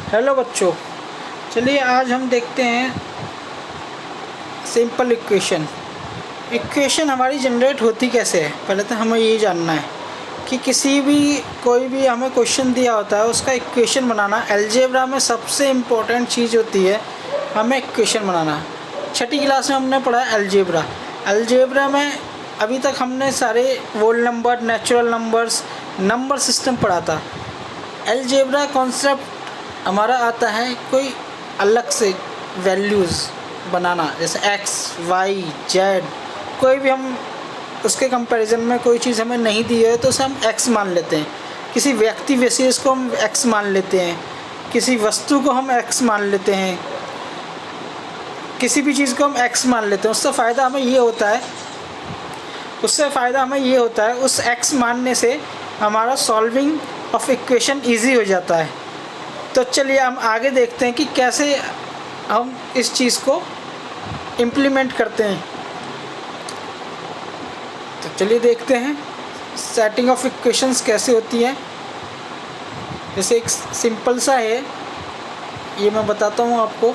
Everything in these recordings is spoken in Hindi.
हेलो बच्चों, चलिए आज हम देखते हैं सिंपल इक्वेशन हमारी जनरेट होती कैसे है। पहले तो हमें ये जानना है कि कोई भी हमें क्वेश्चन दिया होता है उसका इक्वेशन बनाना अलजेब्रा में सबसे इम्पोर्टेंट चीज़ होती है। हमें इक्वेशन बनाना, छठी क्लास में हमने पढ़ा है अलजेब्रा में अभी तक हमने सारे whole number, natural numbers, number system पढ़ा था। अलजेब्रा कॉन्सेप्ट हमारा आता है कोई अलग से वैल्यूज़ बनाना, जैसे x, y, z, कोई भी हम उसके कंपैरिजन में कोई चीज़ हमें नहीं दी है तो उसे हम x मान लेते हैं। किसी व्यक्ति विशेष को हम x मान लेते हैं, किसी वस्तु को हम x मान लेते हैं, किसी भी चीज़ को हम x मान लेते हैं। उससे फ़ायदा हमें ये होता है उस x मानने से हमारा सॉल्विंग ऑफ इक्वेशन ईजी हो जाता है। तो चलिए हम आगे देखते हैं कि कैसे हम इस चीज़ को इम्प्लीमेंट करते हैं। तो चलिए देखते हैं सेटिंग ऑफ इक्वेशंस कैसे होती है। जैसे एक सिंपल सा है, ये मैं बताता हूँ आपको।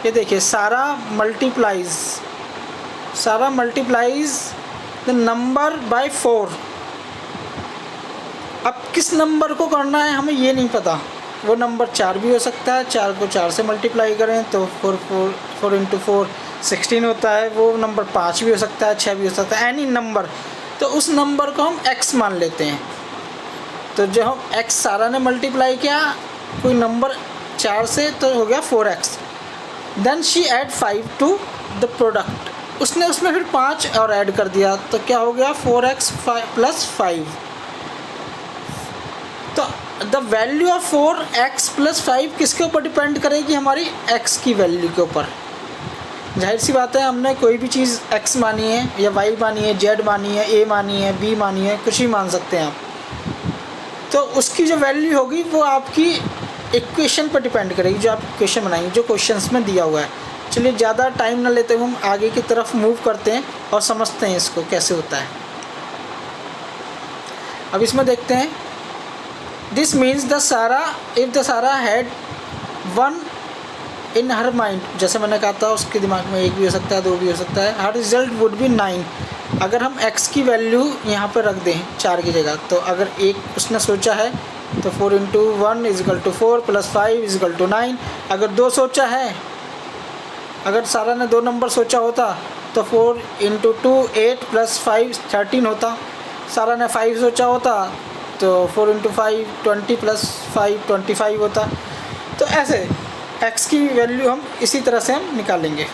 ये देखिए, सारा मल्टीप्लाइज द नंबर बाय 4। अब किस नंबर को करना है हमें ये नहीं पता। वो नंबर 4 भी हो सकता है, 4 को 4 से मल्टीप्लाई करें तो 4 इंटू 4 16 होता है। वो नंबर 5 भी हो सकता है, 6 भी हो सकता है, एनी नंबर। तो उस नंबर को हम x मान लेते हैं। तो जो हम x सारा ने मल्टीप्लाई किया कोई नंबर 4 से तो हो गया 4x। Then she add 5 to the product, उसने उसमें फिर 5 और ऐड कर दिया तो क्या हो गया 4x प्लस 5। तो the value of 4x plus 5 किसके ऊपर डिपेंड करेगी? हमारी x की वैल्यू के ऊपर। जाहिर सी बात है, हमने कोई भी चीज़ x मानी है या y मानी है, z मानी है, a मानी है, b मानी है, कुछ भी मान सकते हैं आप। तो उसकी जो वैल्यू होगी वो आपकी इक्वेशन पर डिपेंड करेगी, जो आप इक्वेशन बनाएंगे, जो क्वेश्चंस में दिया हुआ है। चलिए ज़्यादा टाइम ना लेते हुए हम आगे की तरफ मूव करते हैं और समझते हैं इसको कैसे होता है। अब इसमें देखते हैं, दिस मीन्स इफ़ द सारा हैड 1 इन हर माइंड, जैसे मैंने कहा था उसके दिमाग में 1 भी हो सकता है, 2 भी हो सकता है। हर रिजल्ट वुड बी 9। अगर हम x की वैल्यू यहाँ पर रख दें 4 की जगह, तो अगर एक उसने सोचा है तो 4 into 1 is equal to 4 plus 5 is equal to 9। अगर 2 सोचा है, अगर सारा ने 2 नंबर सोचा होता तो 4 इंटू 2 8 प्लस 5 13 होता। सारा ने 5 सोचा होता तो 4 इंटू 5 20 प्लस 5 25 होता। तो ऐसे x की वैल्यू हम इसी तरह से हम निकालेंगे।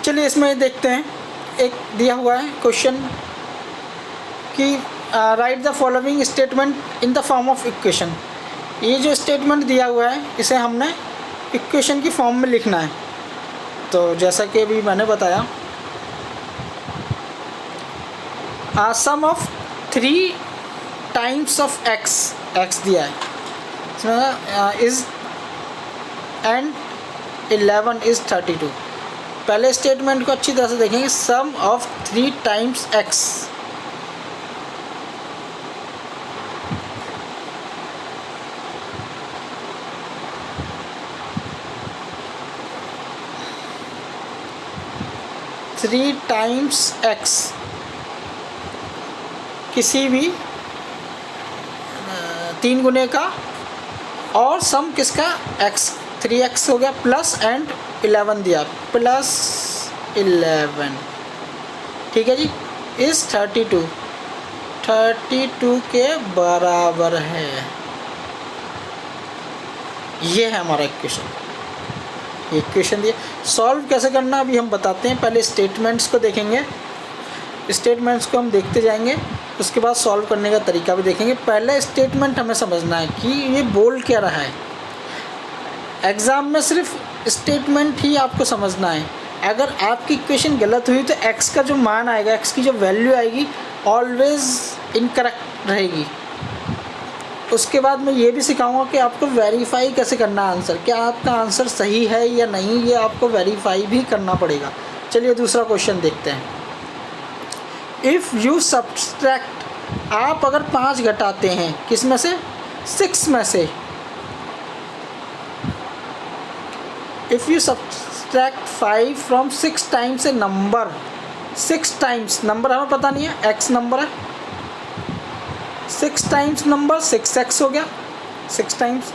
चलिए इसमें देखते हैं, एक दिया हुआ है क्वेश्चन कि right the following statement in the form of equation. ये जो स्टेटमेंट दिया हुआ है इसे हमने इक्वेशन की फॉर्म में लिखना है। तो जैसा कि अभी मैंने बताया, सम ऑफ 3 टाइम्स ऑफ x दिया है इसमें इज़ एंड 11 इज़ 32। पहले स्टेटमेंट को अच्छी तरह से देखेंगे, sum of 3 times x। Three times x, किसी भी 3 गुने का, और सम किसका x, 3x हो गया, प्लस एंड 11 दिया, प्लस 11, ठीक है जी, इस 32 के बराबर है। ये है हमारा इक्वेशन दिया। सॉल्व कैसे करना अभी हम बताते हैं। पहले स्टेटमेंट्स को देखेंगे, स्टेटमेंट्स को हम देखते जाएंगे, उसके बाद सॉल्व करने का तरीका भी देखेंगे। पहले स्टेटमेंट हमें समझना है कि ये बोल क्या रहा है। एग्ज़ाम में सिर्फ स्टेटमेंट ही आपको समझना है। अगर आपकी इक्वेशन गलत हुई तो x का जो मान आएगा, x की जो वैल्यू आएगी ऑलवेज़ इनकरेक्ट रहेगी। उसके बाद मैं ये भी सिखाऊंगा कि आपको वेरीफाई कैसे करना है आंसर, क्या आपका आंसर सही है या नहीं, ये आपको वेरीफाई भी करना पड़ेगा। चलिए दूसरा क्वेश्चन देखते हैं। इफ़ यू सब्सट्रैक्ट, आप अगर 5 घटाते हैं किस में से, 6 में से। If you subtract 5 from 6 times a number, 6 times number हमें पता नहीं है, x नंबर है, 6 टाइम्स नंबर 6x हो गया, 6 times.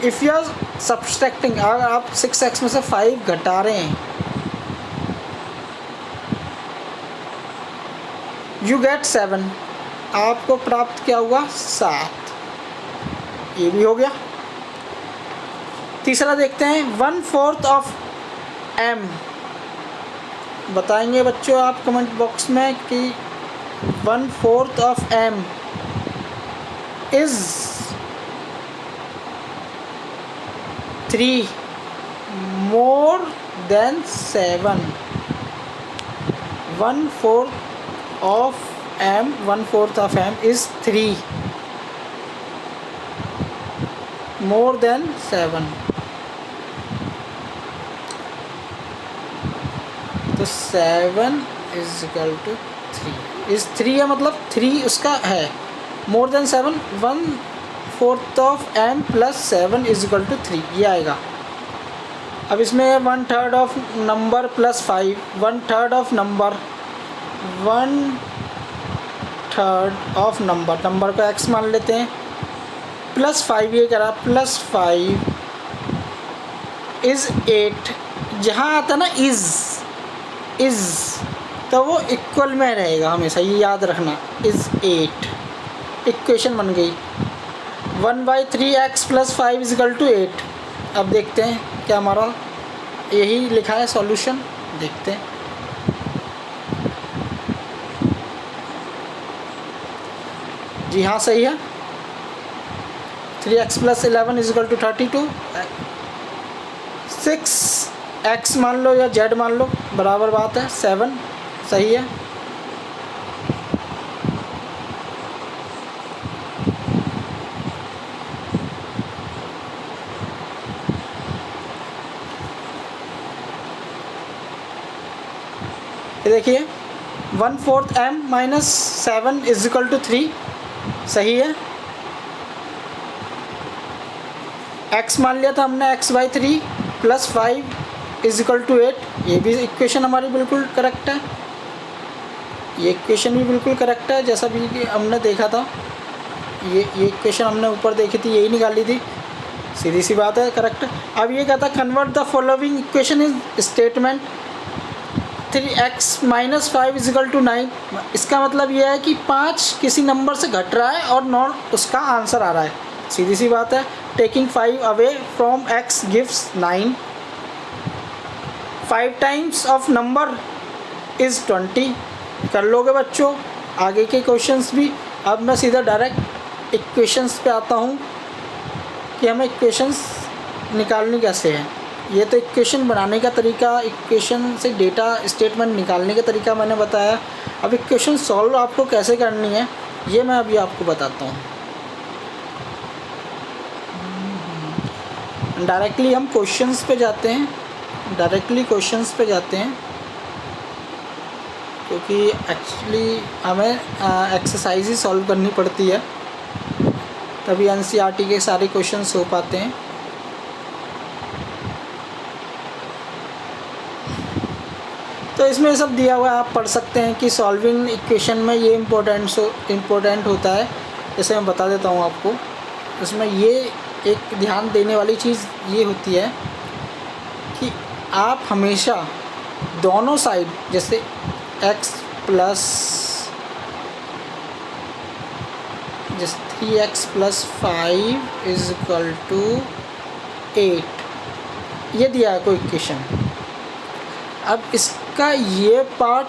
If you are subtracting, अगर आप 6x में से 5 घटा रहे हैं, यू गेट 7, आपको प्राप्त क्या हुआ, 7। ये भी हो गया। तीसरा देखते हैं, 1/4 ऑफ m। बताएंगे बच्चों आप कमेंट बॉक्स में कि 1/4 of m is 3 more than 7। 1/4 of m, 1/4 of m is 3 more than 7। तो 7 इज इक्वल टू 3, इस 3 है मतलब 3 उसका है, more than 7, 1/4 of m plus 7 is equal to 3, ये आएगा। अब इसमें 1/3 of number plus 5, 1/3 of number, 1/3 of number, number को x मान लेते हैं, प्लस 5, ये करा प्लस 5 इज़ 8। जहाँ आता ना इज़ तो वो इक्वल में रहेगा हमेशा, ये याद रखना, इज़ 8। इक्वेशन बन गई 1/3x plus 5 is equal to 8। अब देखते हैं क्या हमारा यही लिखा है सॉल्यूशन, देखते हैं। जी हाँ सही है, 3x plus 11 is equal to 32। 6x मान लो या z मान लो, बराबर बात है, 7 सही है। ये देखिए 1/4 m minus 7 is equal to 3 सही है। x मान लिया था हमने, x/3 plus 5 is equal to 8, ये भी इक्वेशन हमारी बिल्कुल करेक्ट है, ये इक्वेशन भी बिल्कुल करेक्ट है जैसा भी हमने देखा था। ये इक्वेशन हमने ऊपर देखी थी, यही निकाली थी, सीधी सी बात है, करेक्ट। अब ये कहता convert the following equation in statement 3x minus 5 is equal to 9। इसका मतलब ये है कि 5 किसी नंबर से घट रहा है और नॉट उसका आंसर आ रहा है, सीधी सी बात है। Taking 5 away from x gives 9। 5 times of number is 20। कर लोगे बच्चों आगे के क्वेश्चंस भी। अब मैं सीधा डायरेक्ट इक्वेशंस पे आता हूँ कि हमें इक्वेशंस निकालनी कैसे हैं। ये तो इक्वेशन बनाने का तरीका, इक्वेशन से डेटा स्टेटमेंट निकालने का तरीका मैंने बताया। अब इक्वेशन सॉल्व आपको कैसे करनी है ये मैं अभी आपको बताता हूँ। डायरेक्टली हम क्वेश्चंस पे जाते हैं, क्योंकि एक्चुअली हमें एक्सरसाइज ही सॉल्व करनी पड़ती है, तभी एनसीईआरटी के सारे क्वेश्चंस हो पाते हैं। तो इसमें सब दिया हुआ है, आप पढ़ सकते हैं कि सॉल्विंग इक्वेशन में ये इम्पोर्टेंट होता है। जैसे मैं बता देता हूँ आपको, इसमें ये एक ध्यान देने वाली चीज़ ये होती है कि आप हमेशा दोनों साइड, जैसे x plus 3x plus 5 is equal to 8, ये दिया है कोई इक्वेशन। अब इसका ये पार्ट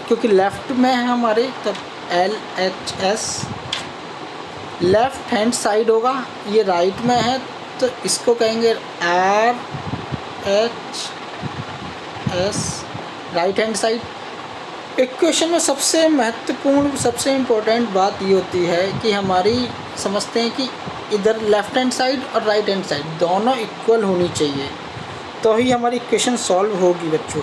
क्योंकि लेफ़्ट में है हमारे, तब LHS लेफ़्ट हैंड साइड होगा, ये राइट में है तो इसको कहेंगे RHS right hand side. Equation में सबसे महत्वपूर्ण, सबसे इम्पोर्टेंट बात ये होती है कि हमारी समझते हैं कि इधर लेफ़्ट हैंड साइड और राइट हैंड साइड दोनों इक्वल होनी चाहिए, तो ही हमारी इक्वेशन सॉल्व होगी बच्चों।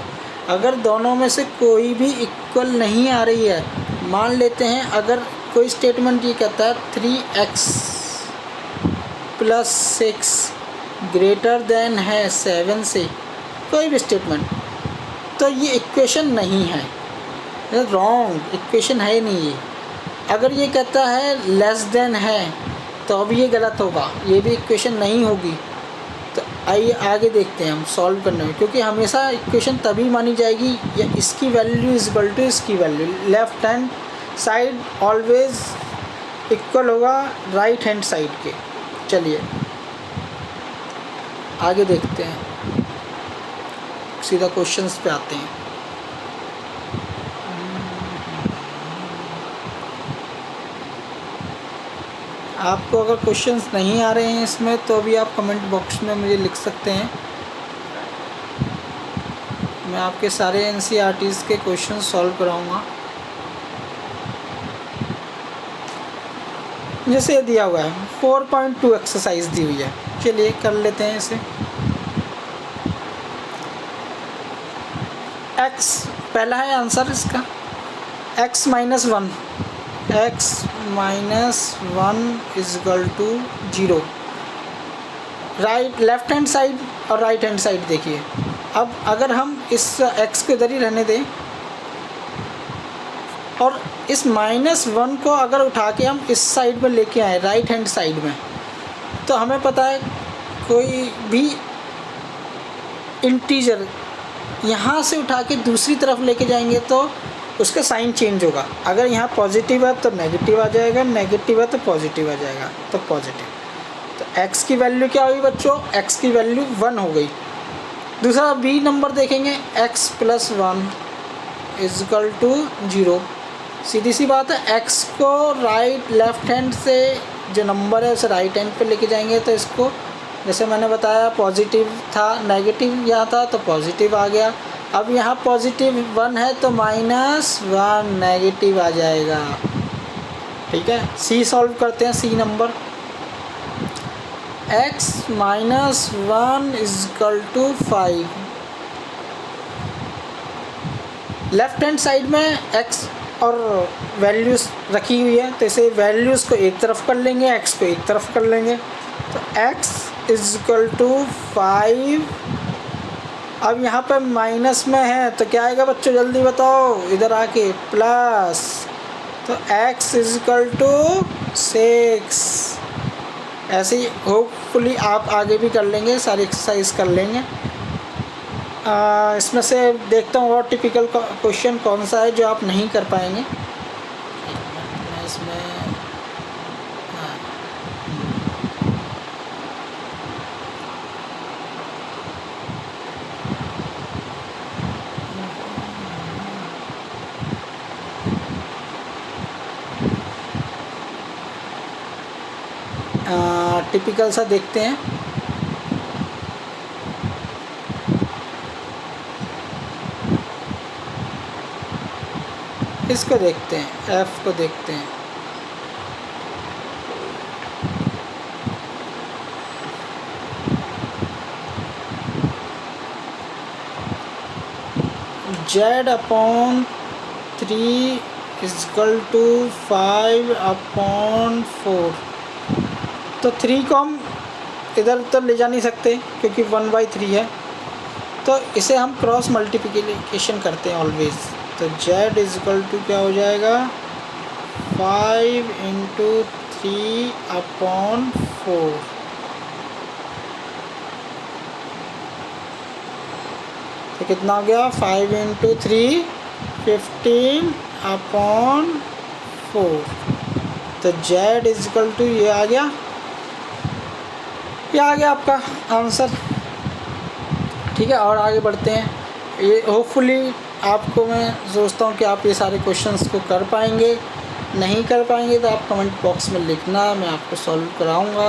अगर दोनों में से कोई भी इक्वल नहीं आ रही है, मान लेते हैं अगर कोई स्टेटमेंट ये कहता है 3x + 6 ग्रेटर देन है 7 से, कोई भी स्टेटमेंट, तो ये इक्वेशन नहीं है, रॉन्ग इक्वेशन है नहीं ये। अगर ये कहता है लेस देन है तो अब ये गलत होगा, ये भी इक्वेशन नहीं होगी। तो आइए आगे देखते हैं हम सॉल्व करने में, क्योंकि हमेशा इक्वेशन तभी मानी जाएगी या इसकी वैल्यू इज इक्वल टू इसकी value, left hand side always equal होगा राइट हैंड साइड के। चलिए आगे देखते हैं, सीधा क्वेश्चंस पे आते हैं। आपको अगर क्वेश्चंस नहीं आ रहे हैं इसमें तो भी आप कमेंट बॉक्स में मुझे लिख सकते हैं, मैं आपके सारे NCERTs के क्वेश्चन सॉल्व कराऊंगा। जैसे ये दिया हुआ है 4.2 एक्सरसाइज दी हुई है, चलिए कर लेते हैं इसे। x पहला है आंसर इसका, x - 1 is equal to 0। Right left hand side और राइट हैंड साइड देखिए। अब अगर हम इस x को इधर ही रहने दें और इस -1 को अगर उठा के हम इस साइड में लेके आए राइट हैंड साइड में, तो हमें पता है कोई भी इंटीजर यहाँ से उठा के दूसरी तरफ लेके जाएंगे तो उसका साइन चेंज होगा। अगर यहाँ पॉजिटिव है तो नेगेटिव आ जाएगा, नेगेटिव है तो पॉजिटिव आ जाएगा, तो पॉजिटिव। तो x की वैल्यू क्या हुई बच्चों, x की वैल्यू 1 हो गई। दूसरा b नंबर देखेंगे, x + 1 इज इक्वल टू 0। सीधी सी बात है, x को राइट लेफ़्ट हैंड से जो नंबर है उसे राइट हैंड पे लेके जाएंगे, तो इसको जैसे मैंने बताया पॉजिटिव था, नेगेटिव यहाँ था तो पॉजिटिव आ गया। अब यहाँ पॉजिटिव 1 है तो -1 नेगेटिव आ जाएगा। ठीक है, सी सॉल्व करते हैं, सी number x - 1 is equal to 5। Left hand side में x और वैल्यूज़ रखी हुई है, तो इसे वैल्यूज़ को एक तरफ कर लेंगे, x को एक तरफ कर लेंगे, तो x इज इक्वल टू 5। अब यहाँ पे माइनस में है तो क्या आएगा बच्चों, जल्दी बताओ, इधर आके प्लस, तो x इज इक्वल टू 6। ऐसे ही होपफुली आप आगे भी कर लेंगे, सारी एक्सरसाइज कर लेंगे। इसमें से देखता हूँ और टिपिकल क्वेश्चन कौन सा है जो आप नहीं कर पाएंगे। इसमें टिपिकल सा देखते हैं। इसको देखते हैं, F को देखते हैं। Z/3 is equal to 5/4। तो 3 को हम इधर तो ले जा नहीं सकते क्योंकि 1/3 है, तो इसे हम क्रॉस मल्टीप्लिकेशन करते हैं ऑलवेज। तो z इज इक्वल टू क्या हो जाएगा, 5 × 3/4। तो कितना हो गया, 5 × 3 15/4। तो z इज इक्वल टू ये आ गया, ये आ गया आपका आंसर। ठीक है, और आगे बढ़ते हैं। ये होपफुली आपको मैं सोचता हूँ कि आप ये सारे क्वेश्चंस को कर पाएंगे। नहीं कर पाएंगे तो आप कमेंट बॉक्स में लिखना, मैं आपको सॉल्व कराऊंगा।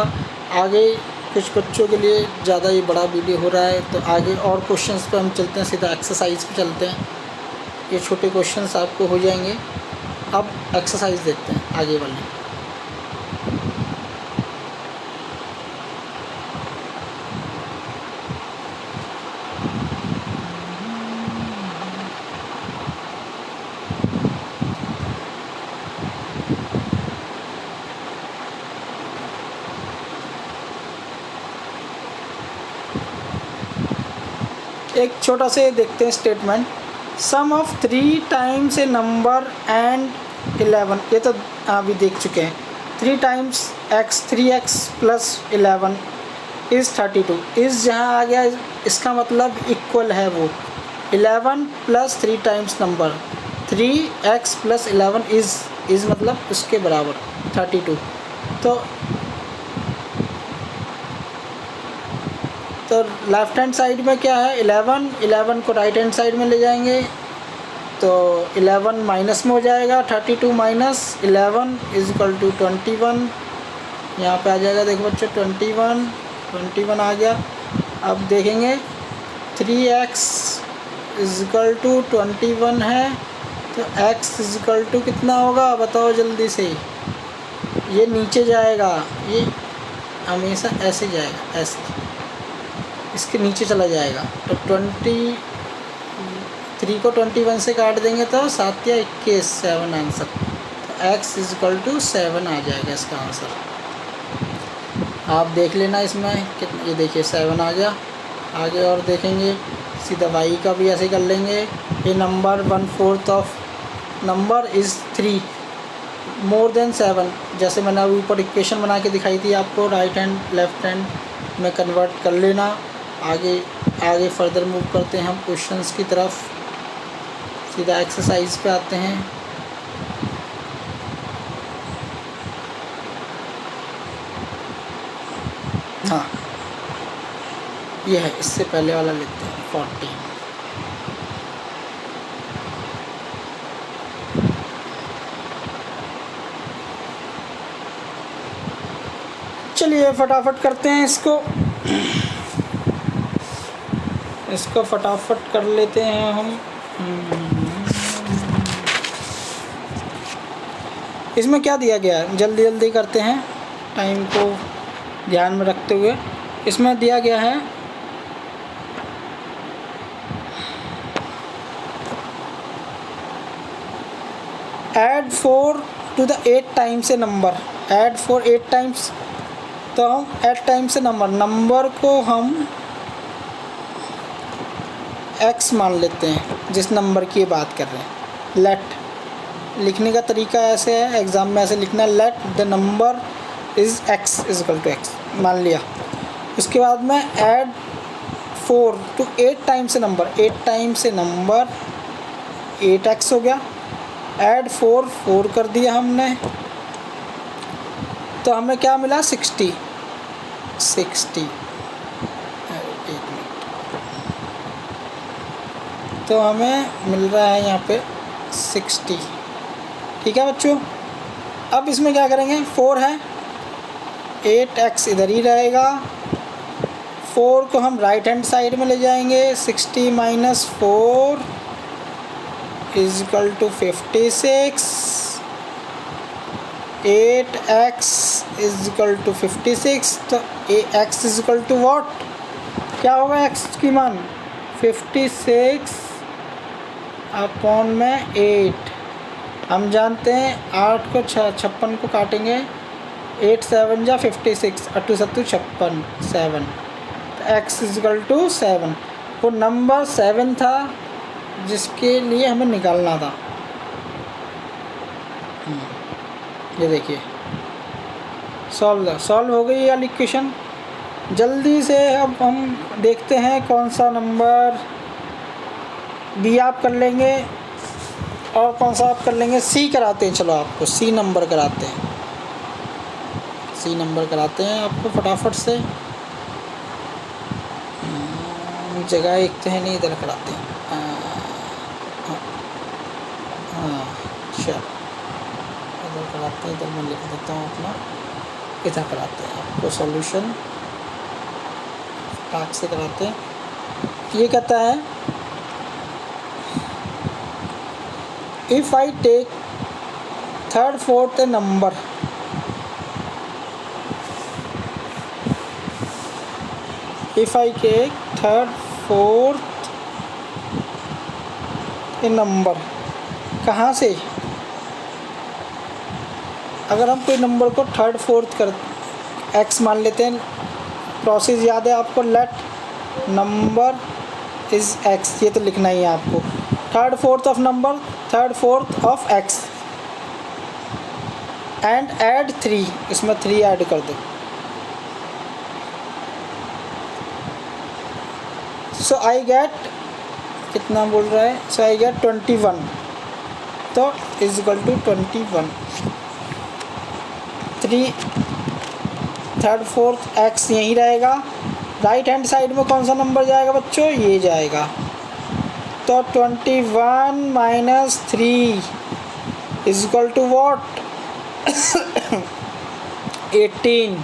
आगे कुछ बच्चों के लिए ज़्यादा ये बड़ा वीडियो हो रहा है, तो आगे और क्वेश्चंस पे हम चलते हैं, सीधा एक्सरसाइज पे चलते हैं। ये छोटे क्वेश्चंस आपको हो जाएंगे। अब एक्सरसाइज देखते हैं आगे वाली। एक छोटा से देखते हैं statement. Sum of 3 times a number and 11, ये तो अभी देख चुके हैं। 3 times x 3x plus 11 is 32। इस जहाँ आ गया इसका मतलब इक्वल है वो 11 plus 3 times number 3x plus 11 is मतलब उसके बराबर 32। तो लेफ़्ट हैंड साइड में क्या है 11 को राइट हैंड साइड में ले जाएंगे तो 11 माइनस में हो जाएगा। 32 माइनस 11 इज इक्वल टू 21। यहाँ पे आ जाएगा, देखो बच्चों 21 आ गया। अब देखेंगे 3x इज इक्वल टू 21 है तो x इज इक्वल टू कितना होगा बताओ जल्दी से। ये नीचे जाएगा, ये हमेशा ऐसे जाएगा, ऐसे इसके नीचे चला जाएगा। तो 23 को 21 से काट देंगे तो 7 या 21 7 आंसर। तो x इज इक्वल टू 7 आ जाएगा इसका आंसर। आप देख लेना इसमें कितना, ये देखिए 7 आ गया। आगे और देखेंगे सीधा y का भी ऐसे कर लेंगे। ये number 1/4 of number is 3 more than 7। जैसे मैंने अभी ऊपर इक्वेशन बना के दिखाई थी आपको, राइट हैंड लेफ्ट हैंड में कन्वर्ट कर लेना। आगे फर्दर मूव करते हैं हम क्वेश्चंस की तरफ। सीधा एक्सरसाइज पे आते हैं। हाँ ये है, इससे पहले वाला लेते हैं 14। चलिए फटाफट करते हैं इसको फटाफट कर लेते हैं हम। इसमें क्या दिया गया है जल्दी करते हैं टाइम को ध्यान में रखते हुए। इसमें दिया गया है add 4 to the 8 times a number. Add 4 8 times, तो हम 8 टाइम्स ए नंबर को हम x मान लेते हैं जिस नंबर की बात कर रहे हैं। लेट लिखने का तरीका ऐसे है, एग्ज़ाम में ऐसे लिखना है, let the number is x is equal to x मान लिया। उसके बाद में ऐड 4 टू 8 टाइम्स से नंबर, 8 टाइम्स से नंबर 8x हो गया। ऐड 4 कर दिया हमने तो हमें क्या मिला 60। तो हमें मिल रहा है यहाँ पे 60। ठीक है बच्चों। अब इसमें क्या करेंगे, 4 है 8x इधर ही रहेगा। 4 को हम राइट हैंड साइड में ले जाएंगे। 60 minus 4 is equal to 56। 8x is equal to 56। तो x is equal to what, क्या होगा x की मान 56 अपॉन में 8। हम जानते हैं 8 को 56 को काटेंगे, 8 7 जा 56, 8 7 56 7। तो x इज इक्वल टू 7। वो नंबर 7 था जिसके लिए हमें निकालना था। ये देखिए सॉल्व हो गई वाली इक्वेशन। जल्दी से अब हम देखते हैं कौन सा नंबर बी आप कर लेंगे और कौन सा आप कर लेंगे। सी कराते हैं, चलो आपको सी नंबर कराते हैं। सी नंबर कराते हैं आपको फटाफट से। जगह एक तो है नहीं, इधर कराते हैं। हाँ चलो इधर कराते हैं, इधर मैं लिख देता हूँ अपना, इधर कराते हैं आपको सॉल्यूशन टाक से कराते हैं। ये कहता है if I take third, fourth number, if I take third, fourth number, कहाँ से? अगर हम कोई नंबर को थर्ड फोर्थ कर एक्स मान लेते हैं, प्रोसेस याद है आपको, लेट नंबर इज एक्स, ये तो लिखना ही है आपको। Third fourth of number, third fourth of x and add 3, इसमें 3 ऐड कर दो। सो आई गेट, कितना बोल रहा है? सो आई गेट 21, तो is equal to 21। 3 third fourth x यहीं रहेगा। राइट हैंड साइड में कौन सा नंबर जाएगा बच्चों? ये जाएगा। तो 21 minus 3 is equal to what? 18।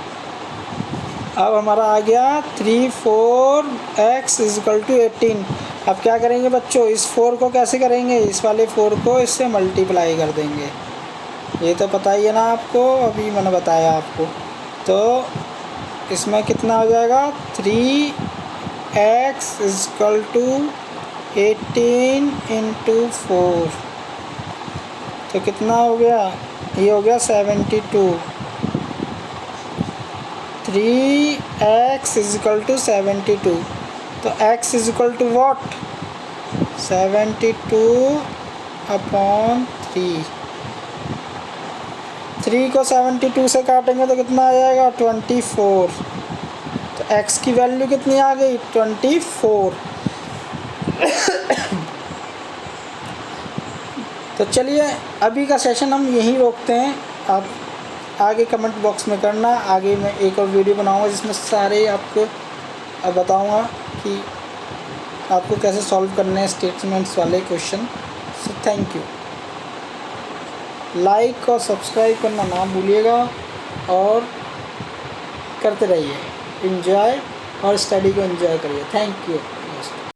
अब हमारा आ गया 3 4 x इज इक्वल टू 18। अब क्या करेंगे बच्चों? इस 4 को कैसे करेंगे? इस वाले 4 को इससे मल्टीप्लाई कर देंगे। ये तो पता ही है ना आपको, अभी मैंने बताया आपको। तो इसमें कितना हो जाएगा? 3x is equal to 18 into 4, तो कितना हो गया? ये हो गया 72। 3x इज इक्वल टू 72, तो x is equal to what? 72 upon 3। 3 को 72 से काटेंगे तो कितना आ जाएगा? 24। तो x की वैल्यू कितनी आ गई? 24। तो चलिए अभी का सेशन हम यहीं रोकते हैं। आप आगे कमेंट बॉक्स में करना, आगे मैं एक और वीडियो बनाऊंगा जिसमें सारे आपको बताऊंगा कि आपको कैसे सॉल्व करने हैं स्टेटमेंट्स वाले question. So thank you. Like और सब्सक्राइब करना ना भूलिएगा और करते रहिए। एंजॉय और स्टडी को एंजॉय करिए। Thank you.